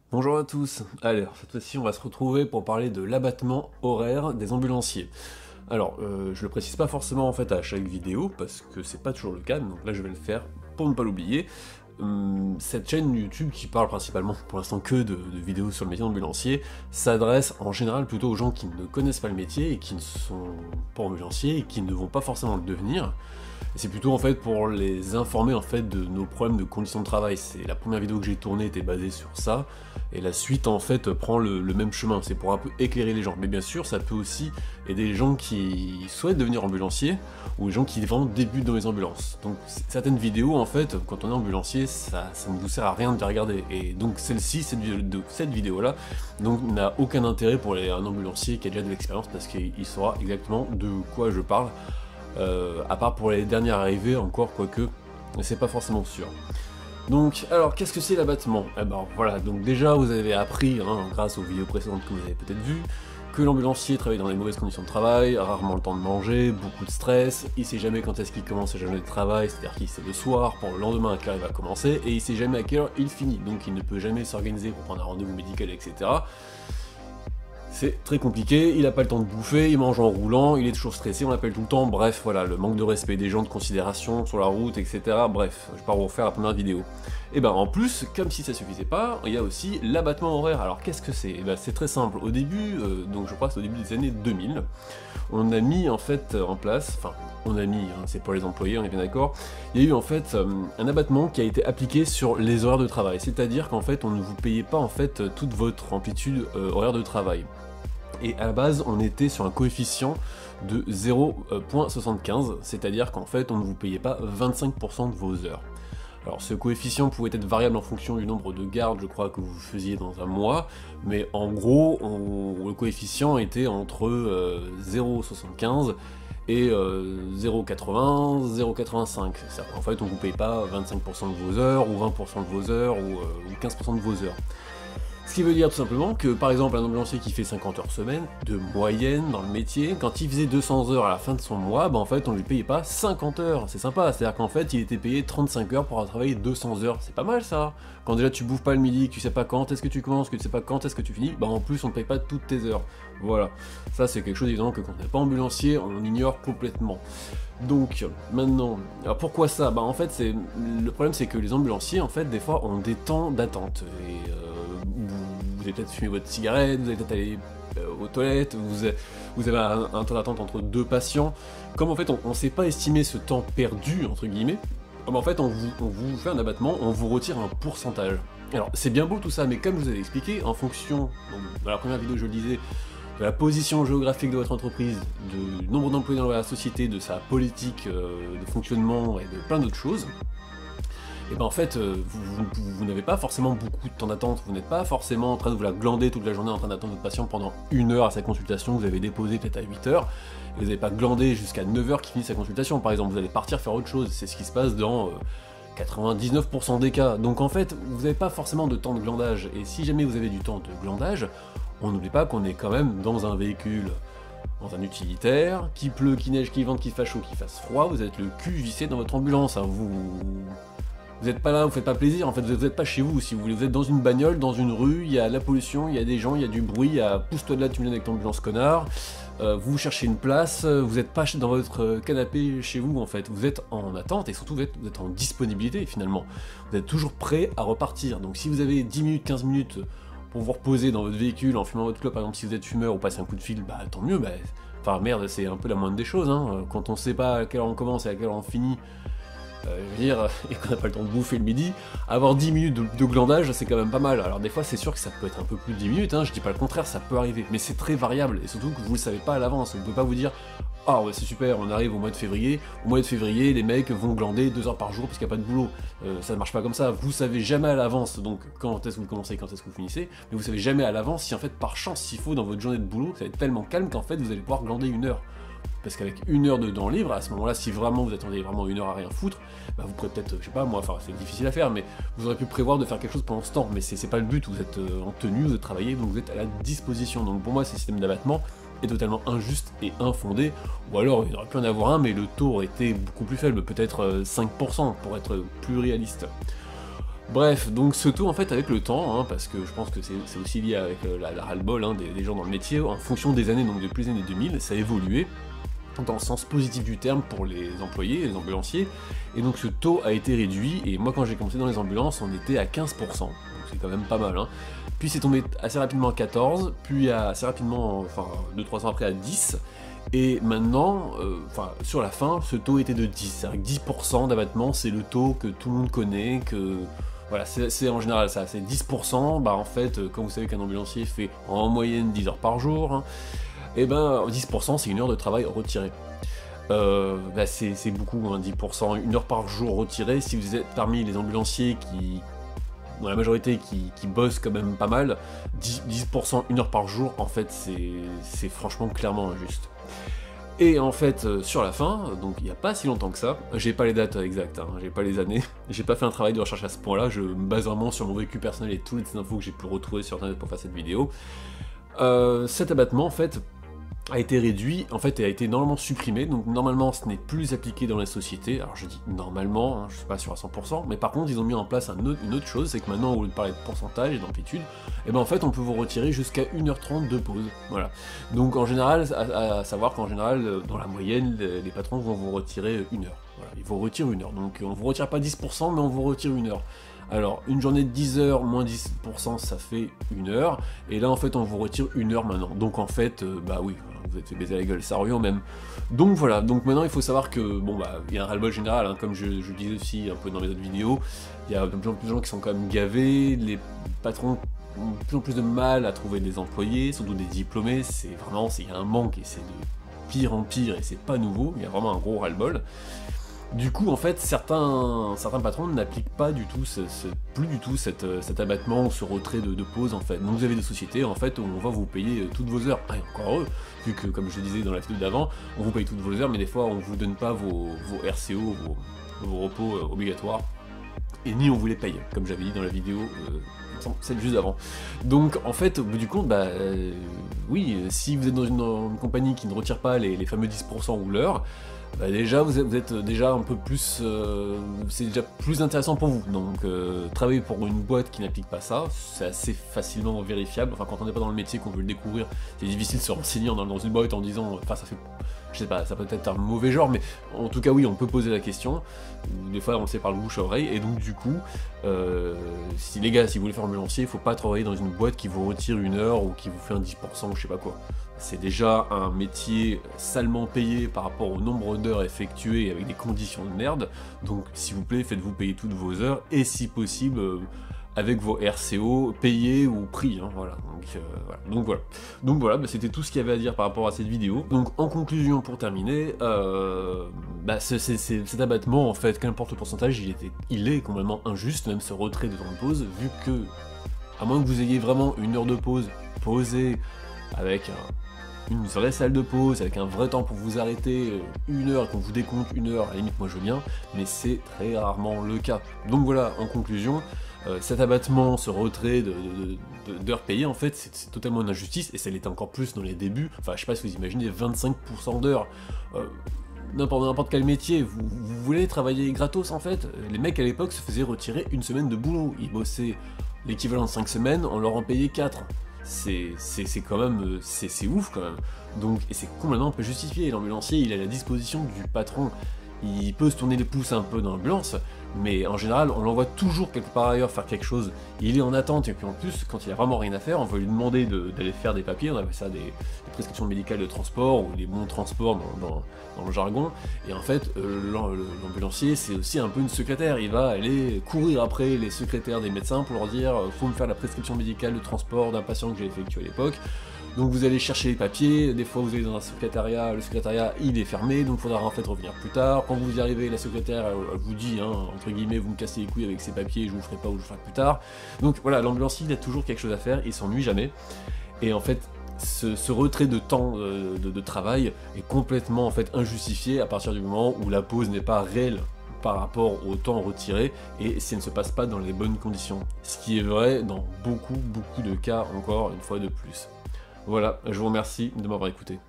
Bonjour à tous. Alors, cette fois-ci, on va se retrouver pour parler de l'abattement horaire des ambulanciers. Alors, je le précise pas forcément en fait à chaque vidéo, parce que c'est pas toujours le cas, donc là je vais le faire pour ne pas l'oublier. Cette chaîne YouTube qui parle principalement pour l'instant que de vidéos sur le métier d'ambulancier s'adresse en général plutôt aux gens qui ne connaissent pas le métier et qui ne sont pas ambulanciers et qui ne vont pas forcément le devenir. Et c'est plutôt en fait pour les informer en fait de nos problèmes de conditions de travail. C'est la première vidéo que j'ai tournée était basée sur ça, et la suite en fait prend le même chemin. C'est pour un peu éclairer les gens. Mais bien sûr, ça peut aussi aider les gens qui souhaitent devenir ambulanciers ou les gens qui vraiment débutent dans les ambulances. Donc certaines vidéos en fait, quand on est ambulancier, ça ne vous sert à rien de les regarder. Et donc celle-ci, cette vidéo-là, donc n'a aucun intérêt pour un ambulancier qui a déjà de l'expérience parce qu'il saura exactement de quoi je parle. À part pour les dernières arrivées, encore quoique, c'est pas forcément sûr. Donc, alors, qu'est-ce que c'est l'abattement? Eh ben voilà, donc déjà vous avez appris, grâce aux vidéos précédentes que vous avez peut-être vues, que l'ambulancier travaille dans des mauvaises conditions de travail, rarement le temps de manger, beaucoup de stress, il sait jamais quand est-ce qu'il commence sa journée de travail, c'est-à-dire qu'il sait le soir, pour le lendemain à quelle heure il va commencer, et il sait jamais à quelle heure il finit, donc il ne peut jamais s'organiser pour prendre un rendez-vous médical, etc. C'est très compliqué, il a pas le temps de bouffer, il mange en roulant, il est toujours stressé, on l'appelle tout le temps, bref, voilà, le manque de respect des gens, de considération sur la route, etc. Bref, je vais pas vous refaire la première vidéo. Et ben en plus, comme si ça suffisait pas, il y a aussi l'abattement horaire. Alors qu'est-ce que c'est? Ben, c'est très simple. Au début, donc je crois que c'est au début des années 2000, on a mis en fait en place, enfin on a mis, c'est pour les employés, on est bien d'accord, il y a eu en fait un abattement qui a été appliqué sur les horaires de travail, c'est-à-dire qu'en fait on ne vous payait pas en fait toute votre amplitude horaire de travail. Et à la base, on était sur un coefficient de 0,75, c'est-à-dire qu'en fait, on ne vous payait pas 25% de vos heures. Alors ce coefficient pouvait être variable en fonction du nombre de gardes, je crois, que vous faisiez dans un mois, mais en gros, le coefficient était entre 0,75 et 0,80, 0,85. En fait, on ne vous paye pas 25% de vos heures, ou 20% de vos heures, ou 15% de vos heures. Ce qui veut dire tout simplement que, par exemple, un ambulancier qui fait 50 heures semaine, de moyenne dans le métier, quand il faisait 200 heures à la fin de son mois, en fait, on lui payait pas 50 heures. C'est sympa, c'est-à-dire qu'en fait, il était payé 35 heures pour avoir travaillé 200 heures. C'est pas mal, ça. Quand déjà tu bouffes pas le midi, que tu sais pas quand est-ce que tu commences, que tu sais pas quand est-ce que tu finis, en plus, on te paye pas toutes tes heures. Voilà. Ça, c'est quelque chose, évidemment, que quand on n'est pas ambulancier, on ignore complètement. Donc, maintenant, alors pourquoi ça? En fait, le problème, c'est que les ambulanciers, en fait, des fois, ont des temps d'attente. Et vous allez peut-être fumer votre cigarette, vous allez peut-être aller aux toilettes, vous avez un temps d'attente entre deux patients. Comme en fait, on ne sait pas estimer ce temps perdu, entre guillemets, en fait, on vous fait un abattement, on vous retire un pourcentage. Alors, c'est bien beau tout ça, mais comme je vous avais expliqué, en fonction, donc, dans la première vidéo, je le disais, de la position géographique de votre entreprise, du nombre d'employés dans la société, de sa politique de fonctionnement et de plein d'autres choses, et en fait, vous n'avez pas forcément beaucoup de temps d'attente, vous n'êtes pas forcément en train de vous la glander toute la journée en train d'attendre votre patient pendant 1 heure à sa consultation que vous avez déposée peut-être à 8 heures, et vous n'avez pas glandé jusqu'à 9 heures qu'il finit sa consultation, par exemple, vous allez partir faire autre chose, c'est ce qui se passe dans 99% des cas. Donc en fait, vous n'avez pas forcément de temps de glandage, et si jamais vous avez du temps de glandage, on n'oublie pas qu'on est quand même dans un véhicule, dans un utilitaire, qu'il pleut, qu'il neige, qu'il vente, qu'il fasse chaud, qu'il fasse froid, vous êtes le cul vissé dans votre ambulance, vous n'êtes pas là, vous faites pas plaisir, en fait, vous n'êtes pas chez vous, si vous voulez, vous êtes dans une bagnole, dans une rue, il y a la pollution, il y a des gens, il y a du bruit, il y a pousse-toi de là, tu me viens avec ton ambulance, connard, vous cherchez une place, vous n'êtes pas dans votre canapé chez vous, en fait, vous êtes en attente, et surtout vous êtes en disponibilité, finalement. Vous êtes toujours prêt à repartir, donc si vous avez 10 minutes, 15 minutes pour vous reposer dans votre véhicule en fumant votre clope, par exemple, si vous êtes fumeur ou passer un coup de fil, tant mieux, enfin merde, c'est un peu la moindre des choses, quand on sait pas à quelle heure on commence et à quelle heure on finit, je veux dire, et qu'on n'a pas le temps de bouffer le midi, avoir 10 minutes de glandage, c'est quand même pas mal. Alors des fois, c'est sûr que ça peut être un peu plus de 10 minutes, je dis pas le contraire, ça peut arriver, mais c'est très variable, et surtout que vous le savez pas à l'avance, vous pouvez pas vous dire « Ah ouais, c'est super, on arrive au mois de février, les mecs vont glander 2 heures par jour parce qu'il n'y a pas de boulot. » Ça ne marche pas comme ça, vous savez jamais à l'avance, donc quand est-ce que vous commencez, quand est-ce que vous finissez, mais vous savez jamais à l'avance si en fait, par chance, s'il faut, dans votre journée de boulot, ça va être tellement calme qu'en fait, vous allez pouvoir glander 1 heure. Parce qu'avec 1 heure de temps libre, à ce moment-là, si vraiment vous attendez vraiment 1 heure à rien foutre, vous pourrez peut-être, je sais pas moi, enfin c'est difficile à faire, mais vous aurez pu prévoir de faire quelque chose pendant ce temps, mais c'est pas le but, vous êtes en tenue, vous êtes travaillé, donc vous êtes à la disposition. Donc pour moi, ce système d'abattement est totalement injuste et infondé, ou alors il aurait pu en avoir un, mais le taux aurait été beaucoup plus faible, peut-être 5% pour être plus réaliste. Bref, donc ce taux en fait avec le temps, hein, parce que je pense que c'est aussi lié avec la ras-le-bol hein, des gens dans le métier, en fonction des années, donc depuis les années 2000, ça a évolué dans le sens positif du terme pour les employés, les ambulanciers, et donc ce taux a été réduit, et moi quand j'ai commencé dans les ambulances, on était à 15%, donc c'est quand même pas mal, hein. Puis c'est tombé assez rapidement à 14, puis assez rapidement, enfin 2-3 ans après à 10, et maintenant, sur la fin, ce taux était de 10, c'est-à-dire que 10% d'abattement, c'est le taux que tout le monde connaît, que... Voilà, c'est en général ça, c'est 10%, bah en fait, comme vous savez qu'un ambulancier fait en moyenne 10 heures par jour, hein, et ben 10% c'est une heure de travail retirée. C'est beaucoup, hein, 10%, une heure par jour retirée, si vous êtes parmi les ambulanciers qui... dans la majorité qui bossent quand même pas mal, 10% une heure par jour, en fait c'est franchement clairement injuste. Et en fait, sur la fin, donc il n'y a pas si longtemps que ça, j'ai pas les dates exactes, hein, j'ai pas les années, j'ai pas fait un travail de recherche à ce point-là, je me base vraiment sur mon vécu personnel et toutes les infos que j'ai pu retrouver sur internet pour faire cette vidéo. Cet abattement, en fait, a été réduit, en fait, et a été normalement supprimé, donc normalement ce n'est plus appliqué dans la société, alors je dis normalement, hein, je suis pas sûr à 100%, mais par contre ils ont mis en place une autre chose, c'est que maintenant au lieu de parler de pourcentage et d'amplitude, et ben en fait on peut vous retirer jusqu'à 1h30 de pause, voilà. Donc en général, à savoir qu'en général, dans la moyenne, les patrons vont vous retirer 1 heure, voilà, ils vous retirent 1 heure, donc on vous retire pas 10%, mais on vous retire 1 heure. Alors, une journée de 10 heures, moins 10%, ça fait 1 heure, et là en fait on vous retire 1 heure maintenant, donc en fait, bah oui, vous êtes fait baiser la gueule, ça revient même. Donc voilà, donc maintenant il faut savoir que, bon bah, il y a un ras-le-bol général, hein, comme je disais aussi un peu dans mes autres vidéos, il y a de plus en plus de gens qui sont quand même gavés, les patrons ont de plus en plus de mal à trouver des employés, surtout des diplômés, c'est vraiment, il y a un manque, et c'est de pire en pire, et c'est pas nouveau, il y a vraiment un gros ras-le-bol. Du coup, en fait, certains patrons n'appliquent pas du tout, plus du tout cet abattement ou ce retrait de pause, en fait. Donc vous avez des sociétés, en fait, où on va vous payer toutes vos heures. Ah, et encore heureux, vu que, comme je le disais dans la vidéo d'avant, on vous paye toutes vos heures, mais des fois, on vous donne pas vos RCO, vos repos obligatoires, et ni on vous les paye, comme j'avais dit dans la vidéo, celle juste avant. Donc, en fait, au bout du compte, bah, oui, si vous êtes dans une compagnie qui ne retire pas les fameux 10% ou l'heure, bah déjà vous êtes déjà un peu plus, c'est déjà plus intéressant pour vous, donc travailler pour une boîte qui n'applique pas ça, c'est assez facilement vérifiable, enfin quand on n'est pas dans le métier, qu'on veut le découvrir, c'est difficile de se renseigner dans une boîte en disant, enfin ça fait, je sais pas, ça peut être un mauvais genre, mais en tout cas oui, on peut poser la question, des fois on le sait par le bouche à oreille, et donc du coup, si les gars, si vous voulez faire ambulancier, il faut pas travailler dans une boîte qui vous retire 1 heure, ou qui vous fait un 10% ou je sais pas quoi. C'est déjà un métier salement payé par rapport au nombre d'heures effectuées avec des conditions de merde, donc s'il vous plaît, faites-vous payer toutes vos heures, et si possible, avec vos RCO payés ou pris, hein, voilà. Donc voilà, bah, c'était tout ce qu'il y avait à dire par rapport à cette vidéo. Donc en conclusion, pour terminer, cet abattement, en fait, qu'importe le pourcentage, il est complètement injuste, même ce retrait de temps de pause, vu que, à moins que vous ayez vraiment 1 heure de pause posée, avec une vraie salle de pause, avec un vrai temps pour vous arrêter, 1 heure, et qu'on vous décompte 1 heure, à la limite moi je veux bien, mais c'est très rarement le cas. Donc voilà, en conclusion, cet abattement, ce retrait d'heures payées, en fait, c'est totalement une injustice, et ça l'était encore plus dans les débuts, enfin je sais pas si vous imaginez, 25% d'heures, n'importe quel métier, vous voulez travailler gratos en fait, les mecs à l'époque se faisaient retirer 1 semaine de boulot, ils bossaient l'équivalent de 5 semaines, on leur en payait 4. C'est quand même, c'est ouf quand même. Donc, et c'est complètement peu justifié. L'ambulancier, il est à la disposition du patron. Il peut se tourner les pouces un peu dans l'ambulance, mais en général, on l'envoie toujours quelque part ailleurs faire quelque chose. Il est en attente, et puis en plus, quand il a vraiment rien à faire, on va lui demander d'aller faire des papiers, on appelle ça des prescriptions médicales de transport, ou des bons de transport dans le jargon, et en fait, l'ambulancier, c'est aussi un peu une secrétaire, il va aller courir après les secrétaires des médecins pour leur dire « faut me faire la prescription médicale de transport d'un patient que j'ai effectué à l'époque », donc vous allez chercher les papiers, des fois vous allez dans un secrétariat, le secrétariat il est fermé, donc il faudra en fait revenir plus tard. Quand vous y arrivez, la secrétaire elle vous dit, hein, entre guillemets, vous me cassez les couilles avec ces papiers, je vous ferai pas ou je vous ferai plus tard. Donc voilà, l'ambulancier il a toujours quelque chose à faire, il s'ennuie jamais. Et en fait, ce retrait de temps de travail est complètement en fait injustifié à partir du moment où la pause n'est pas réelle par rapport au temps retiré et si elle ne se passe pas dans les bonnes conditions. Ce qui est vrai dans beaucoup de cas encore une fois de plus. Voilà, je vous remercie de m'avoir écouté.